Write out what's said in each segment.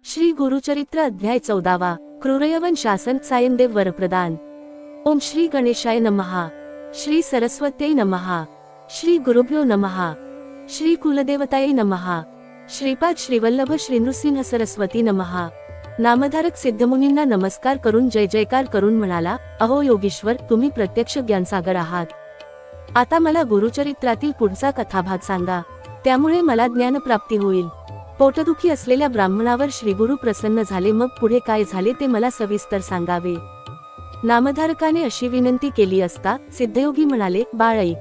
श्री गुरुचरित्र अध्याय 14 क्रूरयवन शासन सायनदेव वरप्रदान। ओम श्री गणेशाय नमः। श्री सरस्वत्यै नमः। श्री गुरुभ्यो नमः। श्री कुलदेवतायै नमः। श्रीपाद श्रीवल्लभ श्री नृसिंह सरस्वती नमः। नामधारक सिद्धमुनींना नमस्कार करून जय जयकार करून म्हणाला, अहो योगीश्वर, तुम्ही प्रत्यक्ष ज्ञानसागर आहात। आता मला गुरुचरित्रातील पुढचा कथाभाग सांगा, त्यामुळे मला ज्ञानप्राप्ती होईल। पोटदुखी असलेल्या ब्राह्मणावर श्रीगुरु प्रसन्न झाले, मग पुढे काय झाले ते मला सविस्तर सांगावे। नामधारकाने अशी विनंती केली असता सिद्धयोगी म्हणाले, बाळ ऐक,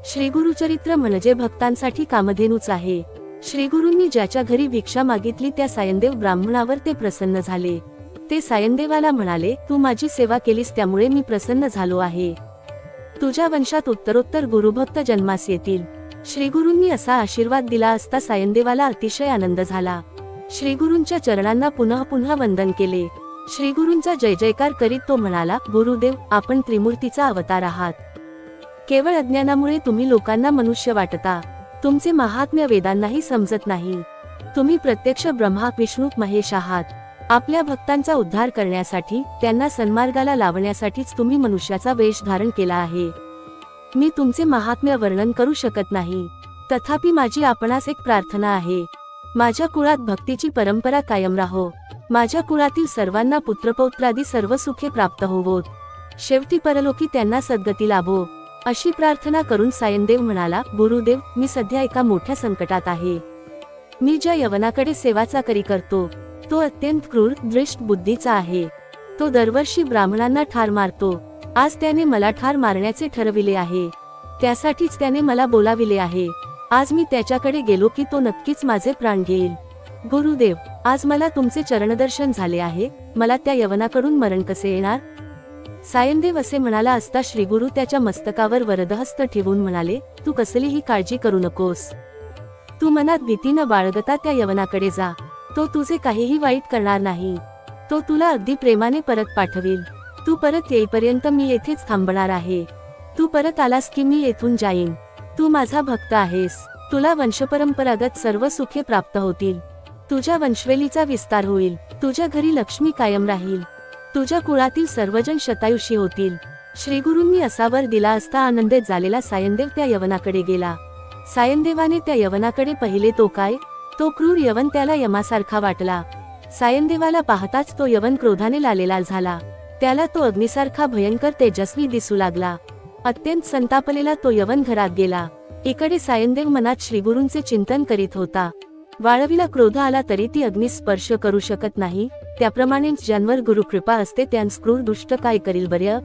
श्रीगुरुचरित्र म्हणजे भक्तांसाठी कामधेनूच आहे। श्रीगुरूंनी ज्याच्या घरी भिक्षा मागितली त्या सायनदेव ब्राह्मणावर ते प्रसन्न झाले। ते सायनदेवाला म्हणाले, तू माझी सेवा केलीस त्यामुळे मी प्रसन्न झालो आहे। तुझ्या वंशात उत्तरोत्तर गुरुभक्त जन्मास येतील। श्रीगुरूंनी असा आशीर्वाद दिला असता सायनदेवाला अतिशय आनंद झाला। श्रीगुरूंच्या चरणांना पुनः पुन्हा वंदन केले। श्रीगुरूंचा जय जयकार करीत तो म्हणाला, गुरुदेव, आपण त्रिमूर्तीचा अवतार आहात। केवळ अज्ञानामुळे तुम्ही लोकांना मनुष्य वाटता। तुमचे महात्म्य वेदांनाही समजत नाही। तुम्ही प्रत्यक्ष ब्रह्मा विष्णू महेश आहात। आपल्या भक्तांचा उद्धार करण्यासाठी, त्यांना सन्मार्गाला लावण्यासाठीच तुम्ही मनुष्याचा वेश धारण केला आहे। मी तुमचे महात्म्य वर्णन करू शकत नाही, तथापि माझी आपणास एक प्रार्थना आहे। माझ्या कुळात भक्तीची परंपरा कायम राहो। माझ्या कुळातील सर्वांना पुत्रपौत्रादी सर्व सुखे प्राप्त होवोत। शेवटी परलोकी त्यांना सद्गती लाभो, अशी प्रार्थना करून सायनदेव म्हणाला, गुरुदेव, मी सध्या एका मोठ्या संकटात आहे। मी ज्या यवनाकडे सेवाचाकरी करतो तो अत्यंत क्रूर दृष्ट बुद्धीचा आहे। तो दरवर्षी ब्राह्मणांना ठार मारतो। आज त्याने मला ठार मारण्याचे ठरविले आहे, त्यासाठीच त्याने मला बोलाविले आहे। आज मी त्याच्याकडे गेलो की तो नक्कीच माझे प्राण घेईल। गुरुदेव, आज मला तुमचे चरणदर्शन झाले आहे, मला त्या यवनाकडून मरण कसे येणार? सायनदेव असे म्हणाला असता श्रीगुरु त्याच्या मस्तकावर वरदहस्त ठेवून म्हणाले, तू कसलीही काळजी करू नकोस। तू मनात भीती न बाळगता त्या यवनाकडे जा। तो तुझे काहीही वाईट करणार नाही। तो तुला अगदी प्रेमाने परत पाठवेल। तू परत येईपर्यंत मी येथेच थांबणार आहे। तू परत आलास की मी येथून जाईन। तू माझा भक्त आहेस। तुला वंशपरंपरागत सर्व सुखे प्राप्त होतील। तुझ्या वंशवेलीचा विस्तार होईल। तुझ्या घरी लक्ष्मी कायम राहील। तुझ्या कुळातील सर्वजण शतायुषी होतील। श्रीगुरूंनी असा वर दिला असता आनंदित झालेला सायनदेव त्या यवनाकडे गेला। सायनदेवाने त्या यवनाकडे पाहिले तो काय? तो क्रूर यवन त्याला यमासारखा वाटला। सायनदेवाला पाहताच तो यवन क्रोधाने लालेलाल झाला। त्याला तो अग्निसारखा भयंकर तेजस्वी दिसू लागला। अत्यंत संतापलेला तो यवन घरात गेला। इकडे सायनदेव मनात श्रीगुरूंचे चिंतन करीत होता। वाळवीला क्रोध आला तरी ती अग्नी स्पर्श करू शकत नाही, त्याप्रमाणेच ज्यांवर गुरुकृपा असते त्यांस क्रूर दुष्ट काय करील बर्य?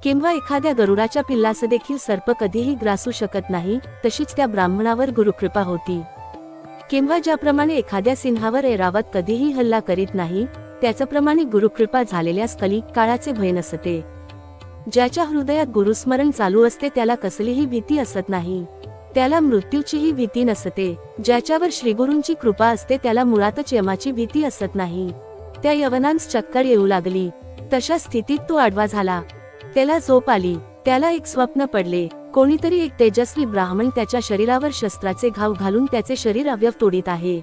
किंवा एखाद्या गरुडाच्या पिल्लास देखील सर्प कधीही ग्रासू शकत नाही, तशीच त्या ब्राह्मणावर गुरुकृपा होती। किंवा ज्याप्रमाणे एखाद्या सिंहावर ऐरावत कधीही हल्ला करीत नाही, त्याचप्रमाणे गुरुकृपा झालेल्यास कली काळाचे भय नसते। ज्याच्या हृदयात गुरुस्मरण चालू असते त्याला कसलीही भीती असत नाही, त्याला मृत्यूचीही भीती नसते। ज्याच्यावर श्रीगुरूंची कृपा असते त्याला मुळातच यमाची भीती असत नाही। त्या यवनांस चक्कर येऊ लागली। तशा स्थितीत तो आडवा झाला। त्याला झोप आली। त्याला एक स्वप्न पडले। कोणीतरी एक तेजस्वी ब्राह्मण त्याच्या शरीरावर शस्त्राचे घाव घालून त्याचे शरीर अवयव तोडीत आहे।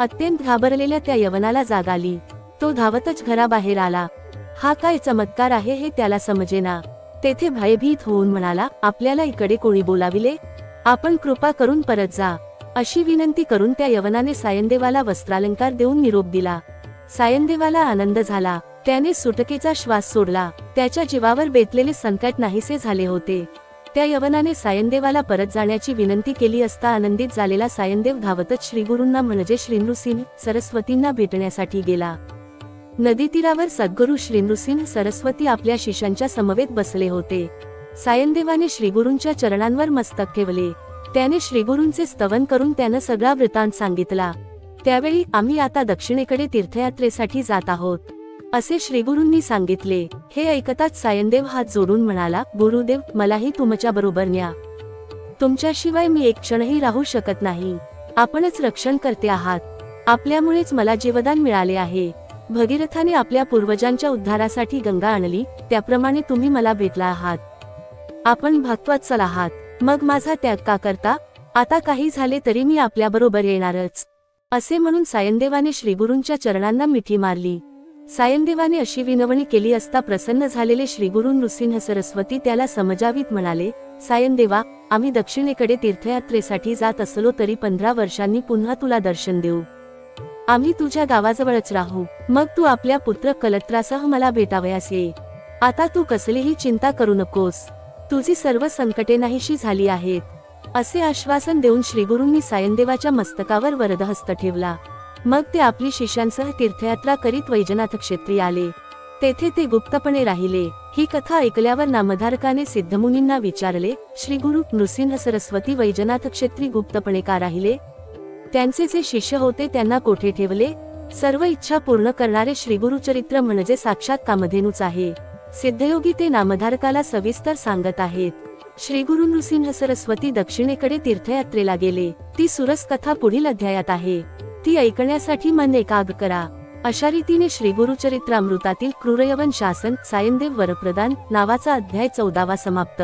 अत्यंत घाबरलेल्या त्या यवनाला जाग आली। तो धावतच घराबाहेर आला। हा काय चमत्कार आहे हे त्याला समजेना। तेथे भयभीत होऊन म्हणाला, आपल्याला इकडे कोणी बोलाविले? आपण कृपा करून परत जा, अशी विनंती करून त्या यवनाने सायनदेवाला वस्त्रालंकार देऊन निरोप दिला। सायनदेवाला आनंद झाला। त्याने सुटकेचा श्वास सोडला। त्याच्या जीवावर बेतलेले संकट नाहीसे झाले होते। त्या यवनाने सायनदेवाला परत जाण्याची विनंती केली असता आनंदित झालेला सायनदेव धावतच श्रीगुरूंना म्हणजे श्री नृसिंह सरस्वतींना भेटण्यासाठी गेला। नदीतीरावर सद्गुरू श्री नृसिंह सरस्वती आपल्या शिष्यांच्या समवेत बसले होते। सायनदेवाने श्रीगुरूंच्या चरणांवर मस्तक ठेवले। त्याने श्रीगुरूंचे स्तवन करून त्यानं सगळा वृत्तांत सांगितला। त्यावेळी, आम्ही आता दक्षिणेकडे तीर्थयात्रेसाठी जात आहोत, असे श्रीगुरूंनी सांगितले। हे ऐकताच सायनदेव हात जोडून म्हणाला, गुरुदेव, मलाही तुमच्या बरोबर न्या। तुमच्याशिवाय मी एक क्षणही राहू शकत नाही। आपणच रक्षण करते आहात। आपल्यामुळेच मला जीवदान मिळाले आहे। भगीरथाने आपल्या पूर्वजांच्या उद्धारासाठी गंगा आणली, त्याप्रमाणे तुम्ही मला भेटला आहात। आपण भक्तवत्सल आहात, मग माझा त्याग का करता? आता काही झाले तरी मी आपल्याबरोबर येणारच। असे म्हणून सायनदेवाने श्रीगुरूंच्या चरणांना मिठी मारली. सायनदेवाने अशी विनवणी केली असता प्रसन्न झालेले श्रीगुरू नृसिंह सरस्वती त्याला समजावीत म्हणाले, सायनदेवा, आम्ही दक्षिणेकडे तीर्थयात्रेसाठी जात असलो तरी 15 वर्षांनी पुन्हा तुला दर्शन देऊ. आम्ही तुझ्या गावाजवळच राहू. मग तू आपल्या पुत्र कलत्रासह मला भेटावयास ये. आता तू कसलीही चिंता करू नकोस. तुझी सर्व संकटे नाहीशी झाली आहेत. असे आश्वासन देऊन श्रीगुरूंनी सायनदेवाच्या मस्तकावर वरदहस्त ठेवला. मग ते आपली शिष्यांसह तीर्थयात्रा करीत वैजनाथ क्षेत्री आले. तेथे ते गुप्तपणे राहिले. ही कथा ऐकल्यावर नामधारकाने सिद्धमुनींना विचारले, श्रीगुरू नृसिंह सरस्वती वैजनाथ क्षेत्री गुप्तपणे का राहिले? त्यांचे जे शिष्य होते त्यांना कोठे ठेवले? सर्व इच्छा पूर्ण करणारे श्रीगुरुचरित्र म्हणजे साक्षात कामधेनूच आहे. सिद्धयोगी ते नामधारकाला सविस्तर सांगत आहेत. श्रीगुरू नृसिंह सरस्वती दक्षिणेकडे तीर्थयात्रेला गेले. ती सुरस कथा पुढील अध्यायात आहे. ती ऐकण्यासाठी मन एकाग्र करा. अशा रीतीने श्रीगुरुचरित्रामृतातील क्रूरयवन शासन सायनदेव वरप्रदान नावाचा अध्याय 14वा समाप्त.